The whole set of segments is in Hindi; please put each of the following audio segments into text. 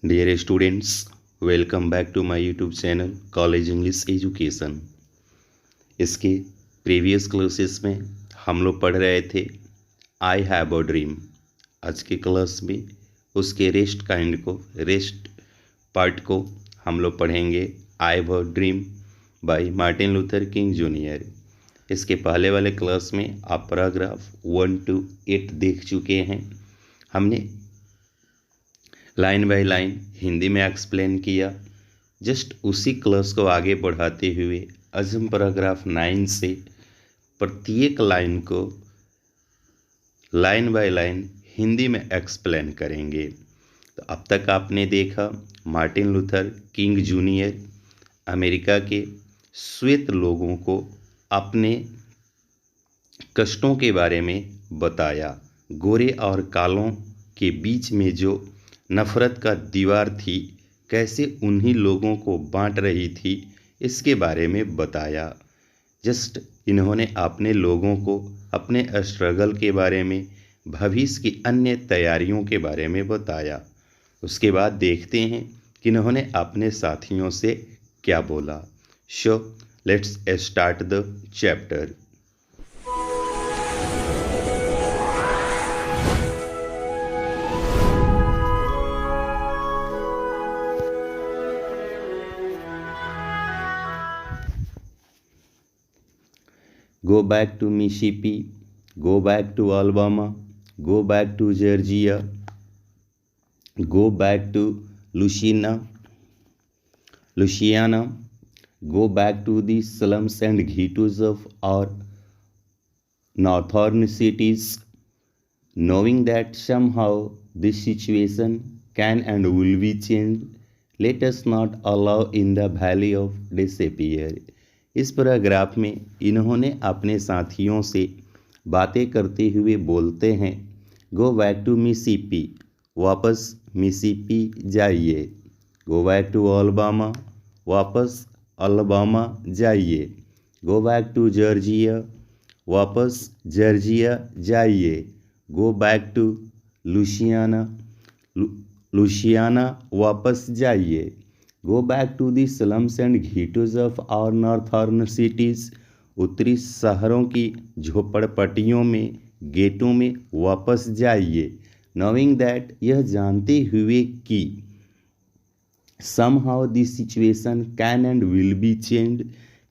Dear students, welcome back to my YouTube channel College English Education। इसके प्रीवियस क्लासेस में हम लोग पढ़ रहे थे आई हैव अ ड्रीम। आज के क्लास में उसके रेस्ट पार्ट को हम लोग पढ़ेंगे I have a dream by Martin Luther King Junior. इसके पहले वाले क्लास में आप पैराग्राफ 1 to 8 देख चुके हैं। हमने लाइन बाय लाइन हिंदी में एक्सप्लेन किया। जस्ट उसी क्लास को आगे बढ़ाते हुए आज हम पैराग्राफ 9 से प्रत्येक लाइन को लाइन बाय लाइन हिंदी में एक्सप्लेन करेंगे। तो अब तक आपने देखा Martin Luther King junior America के श्वेत लोगों को अपने कष्टों के बारे में बताया। गोरे और कालों के बीच में जो नफ़रत का दीवार थी कैसे उन्हीं लोगों को बांट रही थी, इसके बारे में बताया। जस्ट इन्होंने अपने लोगों को अपने स्ट्रगल के बारे में, भविष्य की अन्य तैयारियों के बारे में बताया। उसके बाद देखते हैं कि इन्होंने अपने साथियों से क्या बोला। So let's start the chapter. Go back to Mississippi, go back to Alabama, go back to Georgia, go back to Louisiana, go back to the slums and ghettos of our northern cities, knowing that somehow this situation can and will be changed. Let us not allow in the valley of despair. इस पैराग्राफ में इन्होंने अपने साथियों से बातें करते हुए बोलते हैं, गो बैक टू मिसिसिपी, वापस मिसिसिपी जाइए। गो बैक टू अलबामा, वापस अलबामा जाइए। गो बैक टू जॉर्जिया, वापस जॉर्जिया जाइए। गो बैक टू लुसियाना, वापस जाइए। Go back to the slums and ghettos of our northern cities, उत्तरी शहरों की झोपड़पट्टियों में, गेटों में वापस जाइए। नोइंग दैट, यह जानते हुए कि somehow this situation can and will be changed,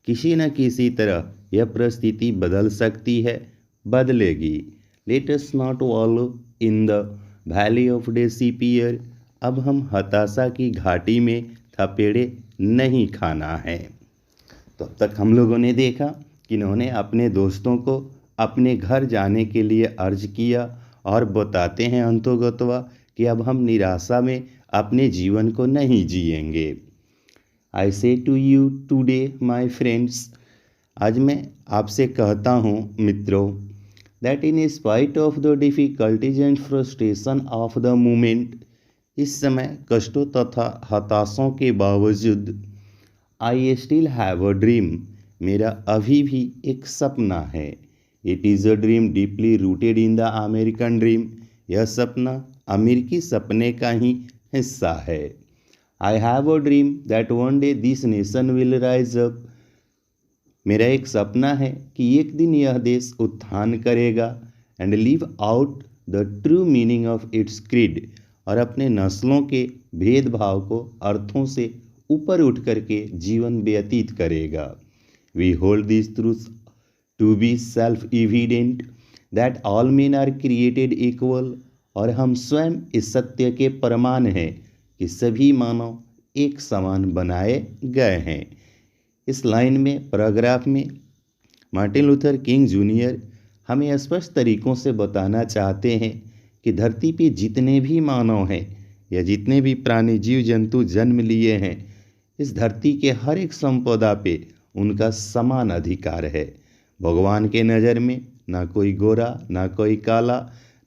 किसी न किसी तरह यह परिस्थिति बदल सकती है, बदलेगी। Let us not wallow in the valley of despair, अब हम हताशा की घाटी में थपेड़े नहीं खाना है। तो अब तक हम लोगों ने देखा कि इन्होंने अपने दोस्तों को अपने घर जाने के लिए अर्ज किया और बताते हैं अंतोगत्वा कि अब हम निराशा में अपने जीवन को नहीं जिएंगे। I say to you today my friends, आज मैं आपसे कहता हूँ मित्रों, that in spite of the difficulties and frustration of the moment, इस समय कष्टों तथा हताशों के बावजूद, I still have a dream, मेरा अभी भी एक सपना है। It is a dream deeply rooted in the American dream, यह सपना अमेरिकी सपने का ही हिस्सा है। I have a dream that one day this nation will rise up, मेरा एक सपना है कि एक दिन यह देश उत्थान करेगा, and live out the true meaning of its creed, और अपने नस्लों के भेदभाव को अर्थों से ऊपर उठ करके जीवन व्यतीत करेगा। We hold this truth to be self evident that all men are created equal, और हम स्वयं इस सत्य के प्रमाण हैं कि सभी मानव एक समान बनाए गए हैं। इस लाइन में, पैराग्राफ में मार्टिन लूथर किंग जूनियर हमें स्पष्ट तरीकों से बताना चाहते हैं कि धरती पे जितने भी मानव हैं या जितने भी प्राणी जीव जंतु जन्म लिए हैं, इस धरती के हर एक संपदा पे उनका समान अधिकार है। भगवान के नज़र में ना कोई गोरा, ना कोई काला,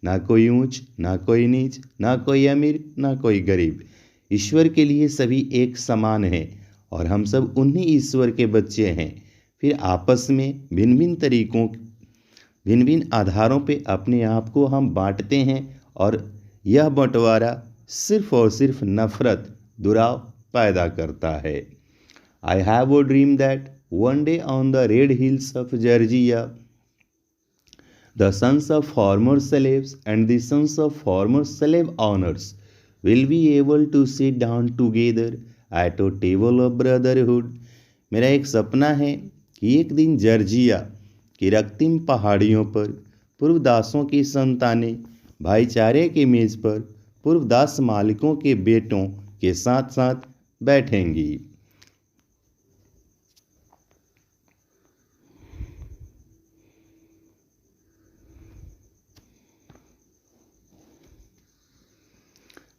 ना कोई ऊंच, ना कोई नीच, ना कोई अमीर, ना कोई गरीब। ईश्वर के लिए सभी एक समान हैं और हम सब उन्हीं ईश्वर के बच्चे हैं। फिर आपस में भिन्न भिन्न आधारों पे अपने आप को हम बांटते हैं और यह बंटवारा सिर्फ और सिर्फ नफरत, दुराव पैदा करता है। I have a dream that one day on the red hills of Georgia the sons of former slaves and the sons of former slave owners will be able to sit down together at a table of brotherhood। मेरा एक सपना है कि एक दिन जॉर्जिया की रक्तिम पहाड़ियों पर पूर्व दासों की संतानें भाईचारे के मेज पर पूर्व दास मालिकों के बेटों के साथ साथ बैठेंगी।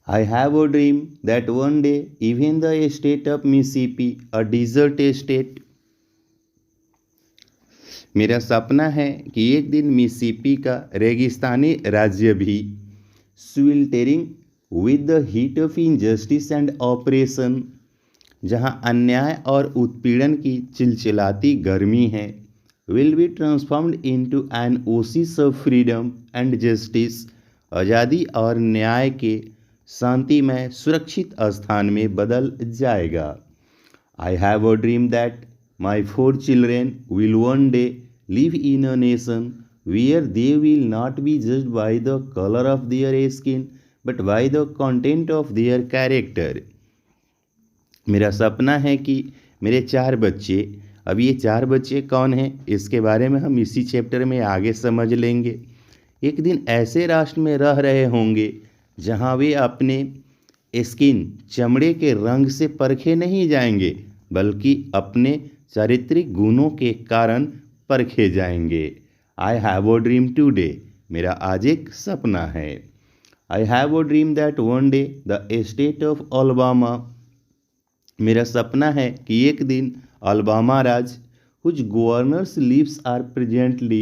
I have a dream that one day even the state of Mississippi, a desert state, मेरा सपना है कि एक दिन मिसिसिपी का रेगिस्तानी राज्य भी sweltering with the heat of injustice and operation, जहां अन्याय और उत्पीड़न की चिलचिलाती गर्मी है, will be transformed into an oasis of freedom and justice, आज़ादी और न्याय के शांतिमय सुरक्षित स्थान में बदल जाएगा। I have a dream that my 4 children will one day live in a nation where they will not be judged by the colour of their skin but by the content of their character. मेरा सपना है कि मेरे 4 बच्चे, अब ये 4 बच्चे कौन हैं इसके बारे में हम इसी चैप्टर में आगे समझ लेंगे, एक दिन ऐसे राष्ट्र में रह रहे होंगे जहाँ वे अपने स्किन, चमड़े के रंग से परखे नहीं जाएंगे बल्कि अपने चारित्रिक गुणों के कारण परखे जाएंगे। आई हैव अ ड्रीम टुडे, मेरा आज एक सपना है। I have a dream that one day the state of Alabama, मेरा सपना है कि एक दिन अलाबामा राज्य which governors lips are presently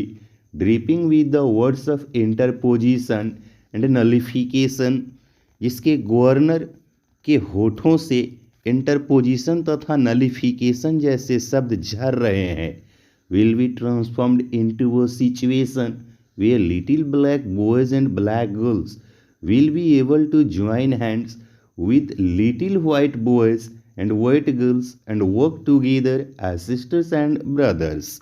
dripping with the words of interposition and नलिफिकेशन, जिसके गवर्नर के होठों से इंटरपोजिशन तथा नलिफिकेशन जैसे शब्द झर रहे हैं, will be transformed into a situation where little black boys and black girls will be able to join hands with little white boys and white girls and work together as sisters and brothers.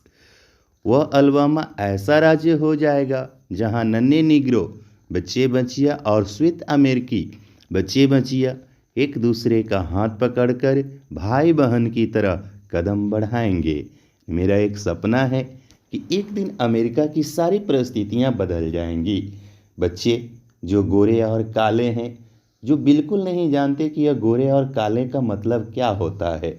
वह अलाबामा ऐसा राज्य हो जाएगा जहां नन्हे निग्रो बच्चे बच्चियाँ और श्वेत अमेरिकी बच्चे बच्चियाँ एक दूसरे का हाथ पकड़कर भाई बहन की तरह कदम बढ़ाएंगे। मेरा एक सपना है कि एक दिन अमेरिका की सारी परिस्थितियाँ बदल जाएंगी। बच्चे जो गोरे और काले हैं, जो बिल्कुल नहीं जानते कि यह गोरे और काले का मतलब क्या होता है,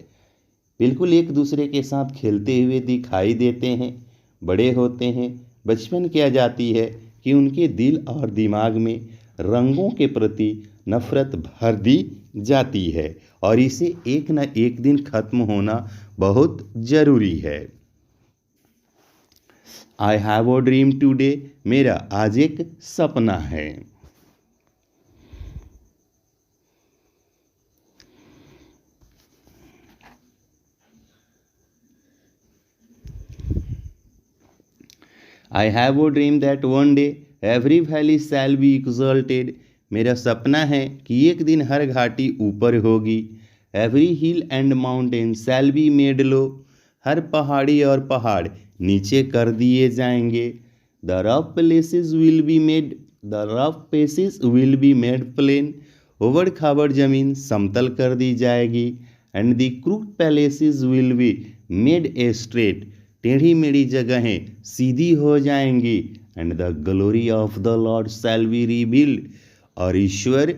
बिल्कुल एक दूसरे के साथ खेलते हुए दिखाई देते हैं। बड़े होते हैं, बचपन क्या जाती है कि उनके दिल और दिमाग में रंगों के प्रति नफरत भर दी जाती है और इसे एक न एक दिन खत्म होना बहुत जरूरी है। I have a dream today, मेरा आज एक सपना है। I have a dream that one day every valley shall be exalted, मेरा सपना है कि एक दिन हर घाटी ऊपर होगी। Every hill and mountain shall be made low, हर पहाड़ी और पहाड़ नीचे कर दिए जाएंगे। The rough places will be made the rough places will be made plain, उबड़ खाबड़ जमीन समतल कर दी जाएगी। And the crude palaces will be made a straight, टेढ़ी मेढ़ी जगहें सीधी हो जाएंगी। And the glory of the Lord shall be revealed, और ईश्वर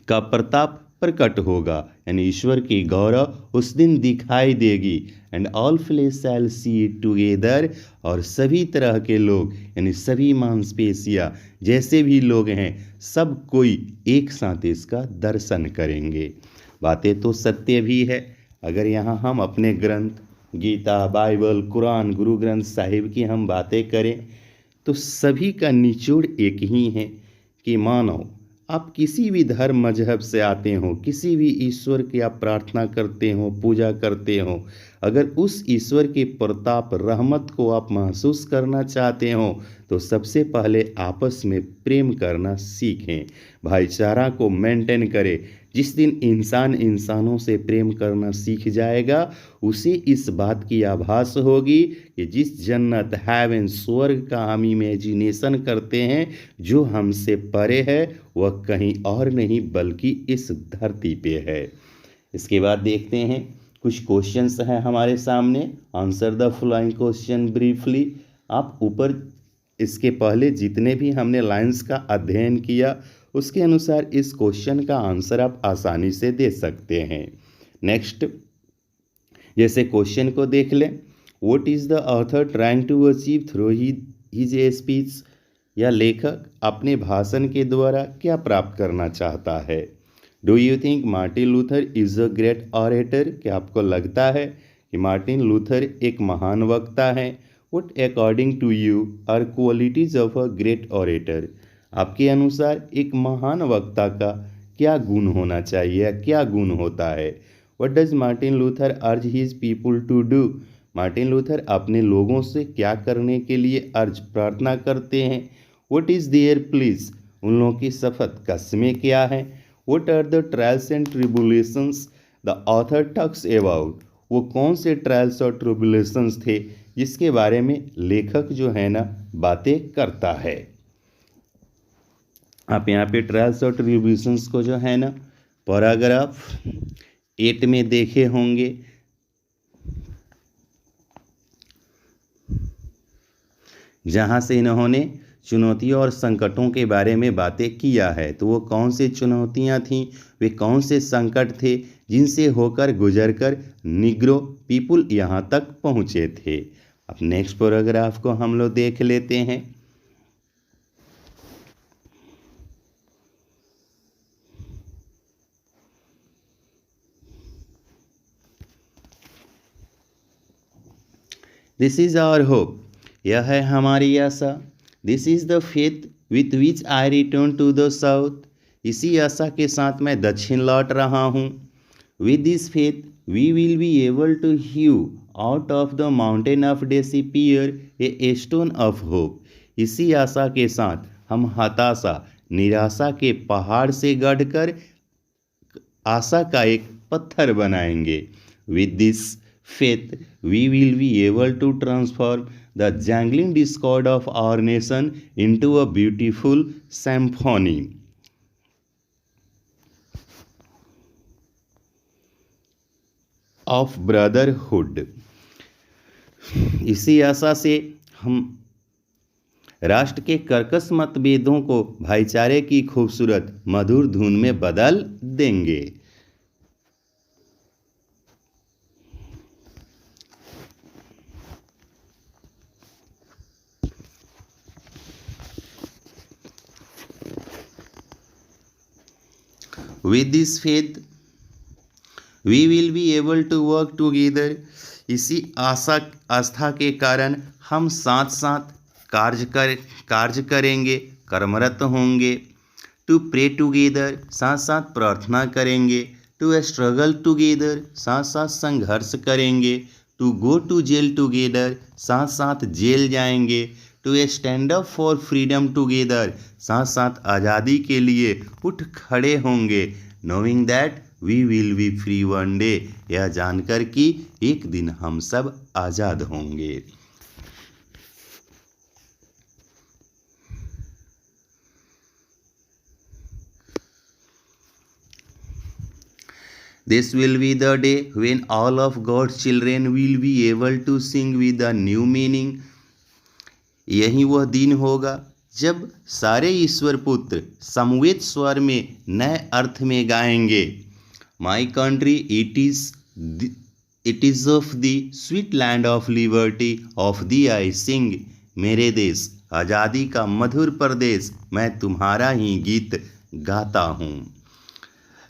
का प्रताप प्रकट होगा, यानी ईश्वर की गौरव उस दिन दिखाई देगी। And all flesh shall see it together, और सभी तरह के लोग यानी सभी मांसपेशियाँ जैसे भी लोग हैं सब कोई एक साथ इसका दर्शन करेंगे। बातें तो सत्य भी है। अगर यहाँ हम अपने ग्रंथ गीता, बाइबल, कुरान, गुरु ग्रंथ साहिब की हम बातें करें तो सभी का निचोड़ एक ही है कि मानव, आप किसी भी धर्म मजहब से आते हो, किसी भी ईश्वर की आप प्रार्थना करते हो, पूजा करते हो, अगर उस ईश्वर के प्रताप रहमत को आप महसूस करना चाहते हो तो सबसे पहले आपस में प्रेम करना सीखें, भाईचारा को मेंटेन करें। जिस दिन इंसान इंसानों से प्रेम करना सीख जाएगा उसे इस बात की आभास होगी कि जिस जन्नत हेवन स्वर्ग का हम इमेजिनेशन करते हैं जो हमसे परे है वह कहीं और नहीं बल्कि इस धरती पे है। इसके बाद देखते हैं कुछ क्वेश्चंस हैं हमारे सामने। Answer the following question briefly. आप ऊपर इसके पहले जितने भी हमने लाइंस का अध्ययन किया उसके अनुसार इस क्वेश्चन का आंसर आप आसानी से दे सकते हैं। नेक्स्ट, जैसे क्वेश्चन को देख लें, what is the author trying to achieve through his speech, या लेखक अपने भाषण के द्वारा क्या प्राप्त करना चाहता है। Do you think Martin Luther is a great orator, क्या आपको लगता है कि मार्टिन लूथर एक महान वक्ता है। What according to you are qualities of a great orator, आपके अनुसार एक महान वक्ता का क्या गुण होना चाहिए, क्या गुण होता है। What does Martin Luther urge his people to do, Martin Luther अपने लोगों से क्या करने के लिए अर्ज प्रार्थना करते हैं। व्हाट इज देयर प्लीज, उन लोगों की शपथ कसमें क्या है। What are the trials and tribulations the author talks about, वो कौन से ट्रायल्स और ट्रिबुलेशंस थे जिसके बारे में लेखक जो है ना बातें करता है। आप यहाँ पे ट्रायल्स और ट्रिब्यूशंस को जो है ना पैराग्राफ 8 में देखे होंगे। जहाँ से इन्होंने चुनौतियों और संकटों के बारे में बातें किया है, तो वो कौन से चुनौतियाँ थीं, वे कौन से संकट थे जिनसे होकर गुजरकर निग्रो पीपुल यहाँ तक पहुँचे थे। अब नेक्स्ट पैराग्राफ को हम लोग देख लेते हैं। दिस इज आवर होप, यह है हमारी आशा। This is the faith with which I return to the south, इसी आशा के साथ मैं दक्षिण लौट रहा हूँ। With this faith we will be able to hew out of the mountain of despair a stone of hope, इसी आशा के साथ हम हताशा निराशा के पहाड़ से गढ़कर आशा का एक पत्थर बनाएंगे। With this faith we will be able to transform the jangling discord of our nation into a beautiful symphony of brotherhood, इसी आशा से हम राष्ट्र के कर्कश मतभेदों को भाईचारे की खूबसूरत मधुर धुन में बदल देंगे। With this faith we will be able to work together, इसी आस्था के कारण हम साथ साथ कार्य करेंगे, कर्मरत होंगे। टू प्रे टुगेदर, साथ साथ प्रार्थना करेंगे। टू स्ट्रगल टुगेदर, साथ साथ संघर्ष करेंगे। To go to jail together, साथ साथ जेल जाएंगे। To stand up for freedom together, साथ साथ आज़ादी के लिए उठ खड़े होंगे। Knowing that we will be free one day, यह जानकर कि एक दिन हम सब आज़ाद होंगे। This will be the day when all of God's children will be able to sing with a new meaning. यही वह दिन होगा जब सारे ईश्वर पुत्र समवेत स्वर में नए अर्थ में गाएंगे। My country it is of the sweet land of liberty of thee I sing, मेरे देश आज़ादी का मधुर प्रदेश, मैं तुम्हारा ही गीत गाता हूँ।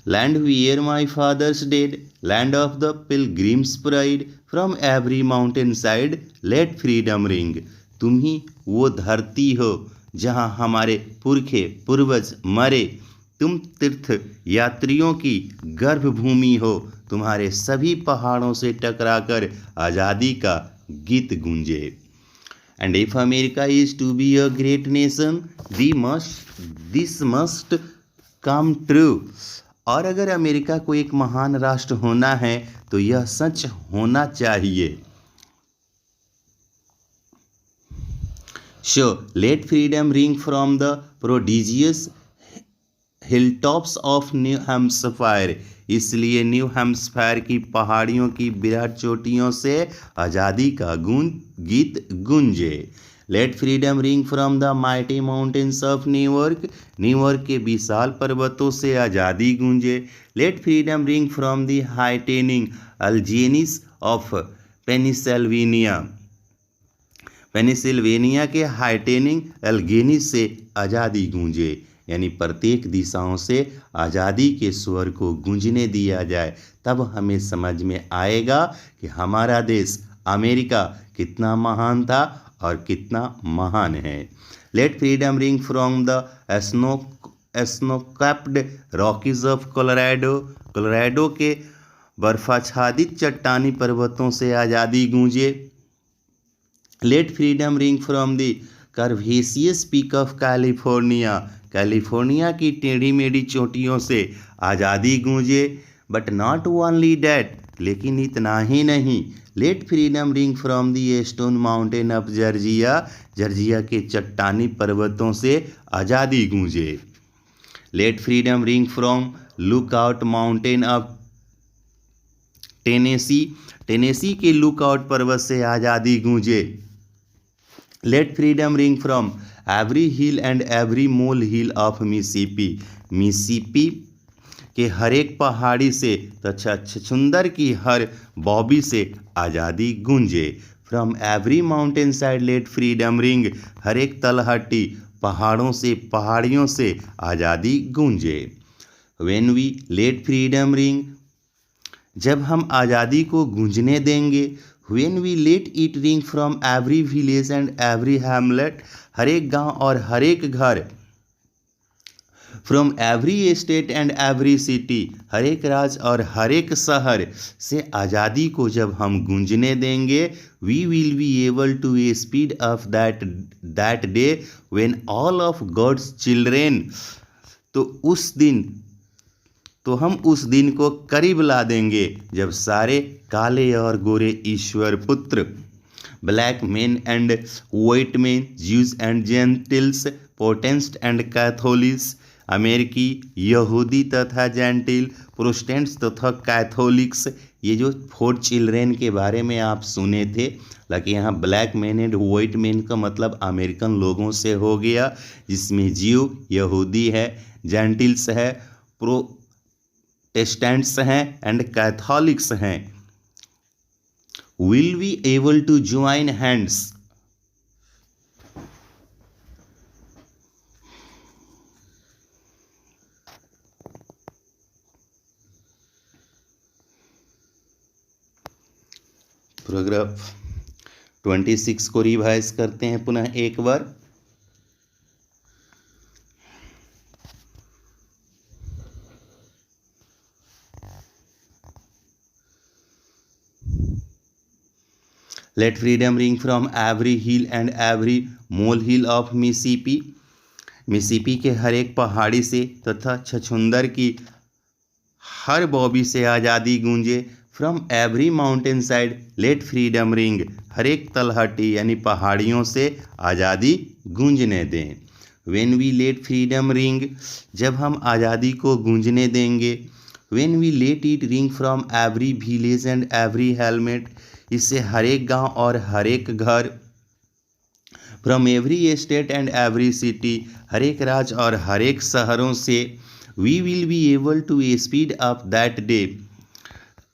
Land where my fathers died, land of the pilgrims' pride, from every mountain side let freedom ring, तुम ही वो धरती हो जहाँ हमारे पुरखे पूर्वज मरे, तुम तीर्थ यात्रियों की गर्भभूमि हो, तुम्हारे सभी पहाड़ों से टकराकर आज़ादी का गीत गूंजे। And if America is to be a great nation this must come true. और अगर अमेरिका को एक महान राष्ट्र होना है तो यह सच होना चाहिए। So let freedom ring from the prodigious hilltops of new Hampshire. इसलिए न्यू हैम्पशायर की पहाड़ियों की विराट चोटियों से आज़ादी का गीत गूंजे। Let freedom ring from the mighty mountains of New York. New York के विशाल पर्वतों से आज़ादी गूंजे। Let freedom ring from the heightening Alleghenies of Pennsylvania के हाइटेनिंग एल्गेनी से आज़ादी गूंजे। यानी प्रत्येक दिशाओं से आज़ादी के स्वर को गूंजने दिया जाए, तब हमें समझ में आएगा कि हमारा देश अमेरिका कितना महान था और कितना महान है। Let freedom ring from the snow capped Rockies of Colorado के बर्फाच्छादित चट्टानी पर्वतों से आज़ादी गूंजे। Let freedom ring from the curvaceous peak of California की टेढ़ी मेढ़ी चोटियों से आज़ादी गूंजे। बट नॉट ओनली डैट, लेकिन इतना ही नहीं। Let freedom ring from the stone mountain of Georgia के चट्टानी पर्वतों से आज़ादी गूंजे। Let freedom ring from lookout mountain of Tennessee के लुकआउट पर्वत से आज़ादी गूंजे। Let freedom ring from every hill and every mole hill of Mississippi के हर एक पहाड़ी से तथा छछूंदर की हर बॉबी से आज़ादी गूंजे। From every mountain side let freedom ring, हर एक तलहटी पहाड़ियों से आज़ादी गूंजे। When we let freedom ring, जब हम आज़ादी को गूंजने देंगे। When we let it ring from every village and every hamlet, हर एक गांव और हर एक घर। From every state and every city, हर एक राज्य और हर एक शहर से आज़ादी को जब हम गूंजने देंगे। We will be able to speed of that day when all of God's children, तो हम उस दिन को करीब ला देंगे जब सारे काले और गोरे ईश्वर पुत्र, black man and white man, Jews and gentiles, Protestant and Catholics, अमेरिकी, यहूदी तथा जेंटिल, प्रोटेस्टेंट्स तथा कैथोलिक्स। ये जो 4 चिल्ड्रेन के बारे में आप सुने थे, लेकिन यहाँ black man and white man का मतलब अमेरिकन लोगों से हो गया, जिसमें ज्यू यहूदी है, जेंटिल्स है, प्रोटेस्टेंट्स हैं एंड कैथोलिक्स हैं। Will be able to join hands, paragraph 26 को रिवाइज करते हैं पुनः एक बार। Let freedom ring from every hill and every mole hill of Mississippi के हर एक पहाड़ी से तथा छछूंदर की हर बॉबी से आज़ादी गूंजे। From every mountain side let freedom ring, हर एक तलहटी यानी पहाड़ियों से आज़ादी गूंजने दें। When we let freedom ring, जब हम आज़ादी को गूंजने देंगे। When we let it ring from every village and every helmet, इससे हर एक गांव और हर एक घर। From every state and every city, हर एक राज्य और हर एक शहरों से। We will be able to speed up that day,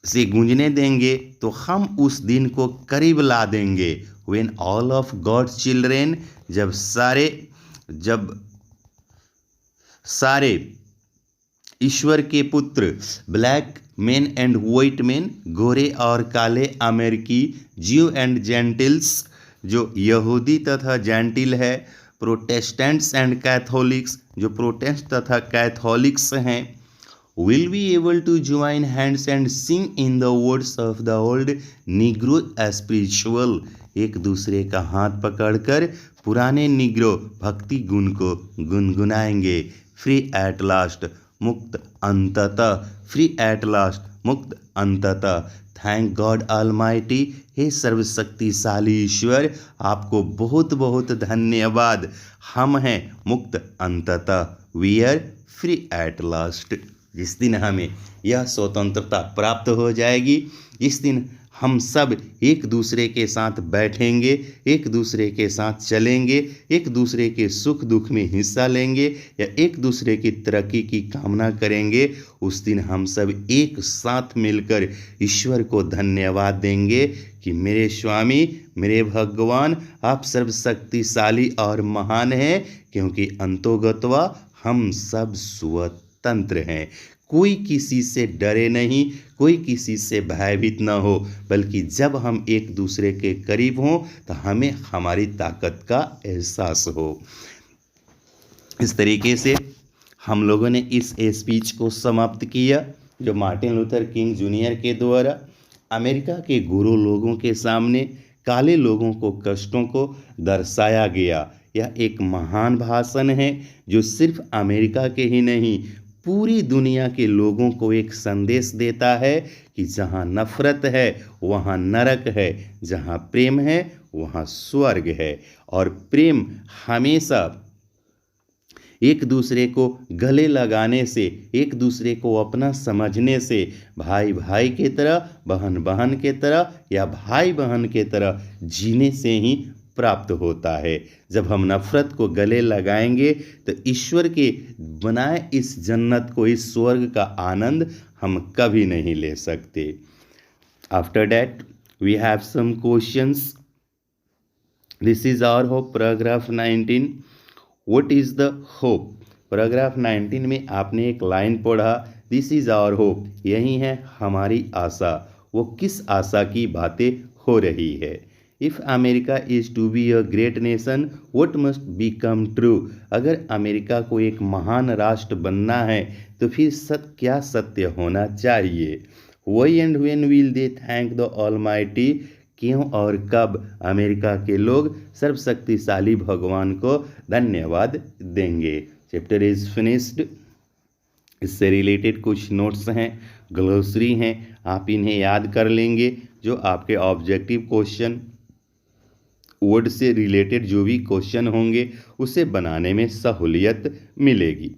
से गूंजने देंगे तो हम उस दिन को करीब ला देंगे। When all of God's children, जब सारे ईश्वर के पुत्र, black man and white man, गोरे और काले अमेरिकी, ज्यू एंड जेंटिल्स, जो यहूदी तथा जेंटिल है, प्रोटेस्टेंट्स एंड कैथोलिक्स, जो प्रोटेस्टेंट तथा कैथोलिक्स हैं। will be able to join hands and sing in the words of the old Negro spiritual। एक दूसरे का हाथ पकड़कर पुराने निग्रो भक्ति गुण को गुनगुनाएंगे। फ्री एट लास्ट, मुक्त अंततः। फ्री एट लास्ट, मुक्त अंततः। थैंक गॉड ऑलमाइटी, हे सर्वशक्तिशाली ईश्वर, आपको बहुत बहुत धन्यवाद। हम हैं मुक्त अंततः। We are free at last. जिस दिन हमें यह स्वतंत्रता प्राप्त हो जाएगी, जिस दिन हम सब एक दूसरे के साथ बैठेंगे, एक दूसरे के साथ चलेंगे, एक दूसरे के सुख दुख में हिस्सा लेंगे या एक दूसरे की तरक्की की कामना करेंगे, उस दिन हम सब एक साथ मिलकर ईश्वर को धन्यवाद देंगे कि मेरे स्वामी, मेरे भगवान, आप सर्वशक्तिशाली और महान हैं, क्योंकि अंतोगत्वा हम सब स्वतंत्र हैं। कोई किसी से डरे नहीं, कोई किसी से भयभीत न हो, बल्कि जब हम एक दूसरे के करीब हों तो हमें हमारी ताकत का एहसास हो। इस तरीके से हम लोगों ने इस स्पीच को समाप्त किया जो मार्टिन लूथर किंग जूनियर के द्वारा अमेरिका के गोरों लोगों के सामने काले लोगों को कष्टों को दर्शाया गया। यह एक महान भाषण है जो सिर्फ अमेरिका के ही नहीं, पूरी दुनिया के लोगों को एक संदेश देता है कि जहाँ नफरत है वहाँ नरक है, जहाँ प्रेम है वहाँ स्वर्ग है। और प्रेम हमेशा एक दूसरे को गले लगाने से, एक दूसरे को अपना समझने से, भाई भाई के तरह, बहन बहन के तरह या भाई बहन के तरह जीने से ही प्राप्त होता है। जब हम नफरत को गले लगाएंगे तो ईश्वर के बनाए इस जन्नत को, इस स्वर्ग का आनंद हम कभी नहीं ले सकते। After that we have some questions. This is our hope, paragraph 19। What is the hope? Paragraph 19 में आपने एक लाइन पढ़ा, दिस इज आवर होप, यही है हमारी आशा। वो किस आशा की बातें हो रही है? If America is to be a great nation, what must become true? अगर अमेरिका को एक महान राष्ट्र बनना है तो फिर क्या सत्य होना चाहिए? Why and when will they thank the almighty? क्यों और कब अमेरिका के लोग सर्वशक्तिशाली भगवान को धन्यवाद देंगे? Chapter is finished. इससे रिलेटेड कुछ नोट्स हैं, ग्लोसरी हैं, आप इन्हें याद कर लेंगे जो आपके ऑब्जेक्टिव क्वेश्चन, वर्ड से रिलेटेड जो भी क्वेश्चन होंगे उसे बनाने में सहूलियत मिलेगी।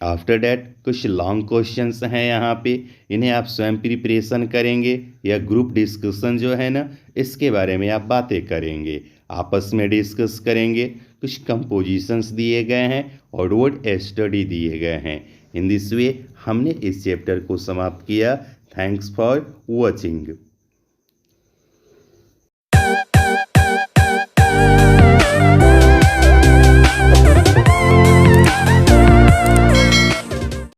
आफ्टर डैट कुछ लॉन्ग क्वेश्चंस हैं यहाँ पे, इन्हें आप स्वयं प्रिपरेशन करेंगे या ग्रुप डिस्कशन जो है ना, इसके बारे में आप बातें करेंगे, आपस में डिस्कस करेंगे। कुछ कंपोजिशंस दिए गए हैं और वर्ड स्टडी दिए गए हैं। इन दिस वे हमने इस चैप्टर को समाप्त किया। Thanks for watching.